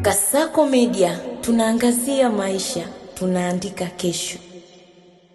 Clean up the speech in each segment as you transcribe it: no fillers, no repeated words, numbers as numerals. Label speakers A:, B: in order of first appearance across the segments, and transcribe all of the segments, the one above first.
A: Kasako Media, tunaangazia maisha, tunaandika kesho.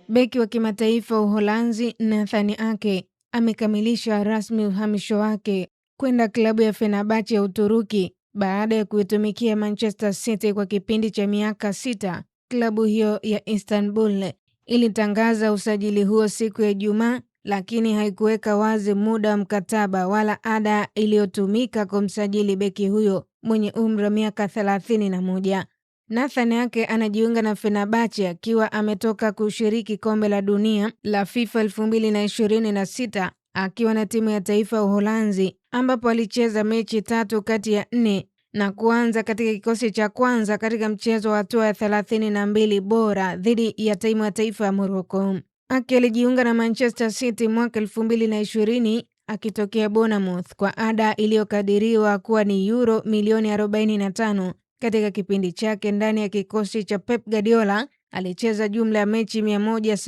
B: Beki wa kimataifa Uholanzi Nathan Ake amekamilisha rasmi uhamisho wake kwenda klabu ya Fenerbahce ya Uturuki baada ya kuitumikia Manchester City kwa kipindi cha miaka 6. Klabu hiyo ya Istanbul ilitangaza usajili huo siku ya Ijumaa, lakini haikuweka wazi muda wa mkataba wala ada iliyotumika kumsajili beki huyo mwenye umri wa miaka 31. Nathan Ake anajiunga na Fenerbahce akiwa ametoka kushiriki kombe la dunia la FIFA 2026 akiwa na timu ya taifa ya Uholanzi, ambapo alicheza mechi 3 kati ya 4 na kuanza katika kikosi cha kwanza katika mchezo wa hatua ya 32 bora dhidi ya timu ya taifa ya Morocco. Ake alijiunga na Manchester City mwaka 2020 akitokea Bournemouth kwa ada iliyokadiriwa kuwa ni euro milioni 45. Katika kipindi chake ndani ya kikosi cha Pep Guardiola, alicheza jumla ya mechi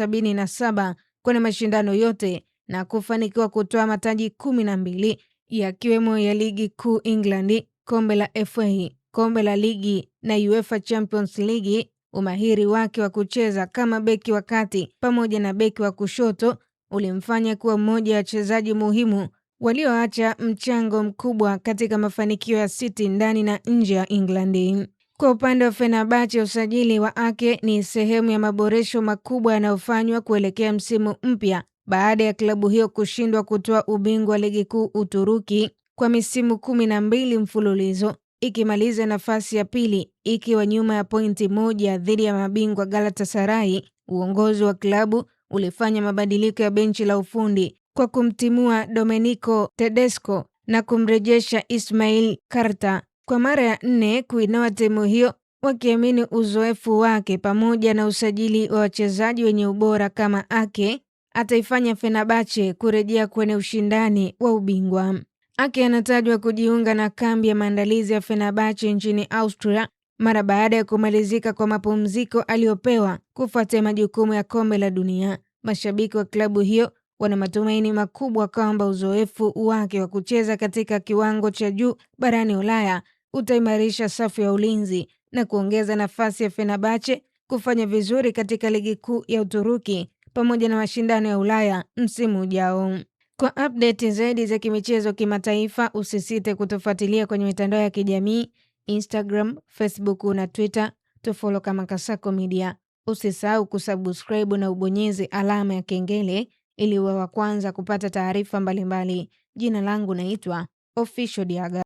B: 177 kwenye mashindano yote na kufanikiwa kutoa mataji 12 yakiwemo ya ligi kuu England, kombe la FA, kombe la ligi na UEFA Champions League. Umahiri wake wa kucheza kama beki wa kati pamoja na beki wa kushoto ulimfanya kuwa mmoja wa wachezaji muhimu walioacha mchango mkubwa katika mafanikio ya City ndani na nje ya England. Kwa upande wa Fenerbahce, usajili wa Ake ni sehemu ya maboresho makubwa yanayofanywa kuelekea msimu mpya baada ya klabu hiyo kushindwa kutoa ubingwa wa ligi kuu Uturuki kwa misimu 12 mfululizo, ikimaliza nafasi ya pili ikiwa nyuma ya pointi 1 dhidi ya mabingwa Galatasaray. Uongozi wa klabu ulifanya mabadiliko ya benchi la ufundi kwa kumtimua Domenico Tedesco na kumrejesha Ismail Karta kwa mara ya 4 kuinoa timu hiyo, wakiamini uzoefu wake pamoja na usajili wa wachezaji wenye ubora kama Ake ataifanya Fenerbahce kurejea kwenye ushindani wa ubingwa. Ake anatajwa kujiunga na kambi ya maandalizi ya Fenerbahce nchini Austria mara baada ya kumalizika kwa mapumziko aliyopewa kufuatia majukumu ya kombe la dunia. Mashabiki wa klabu hiyo wana matumaini makubwa kwamba uzoefu wake wa kucheza katika kiwango cha juu barani Ulaya utaimarisha safu ya ulinzi na kuongeza nafasi ya Fenerbahce kufanya vizuri katika ligi kuu ya Uturuki pamoja na mashindano ya Ulaya msimu ujao. Kwa update zaidi za kimichezo kimataifa, usisite kutufuatilia kwenye mitandao ya kijamii Instagram, Facebook na Twitter. Tufollow kama Kasako Media. Usisahau kusubscribe na ubonyeze alama ya kengele ili uwe wa kwanza kupata taarifa mbalimbali. Jina langu naitwa Official Diaga.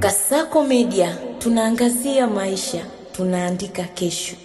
A: Kasako Media, tunaangazia maisha, tunaandika kesho.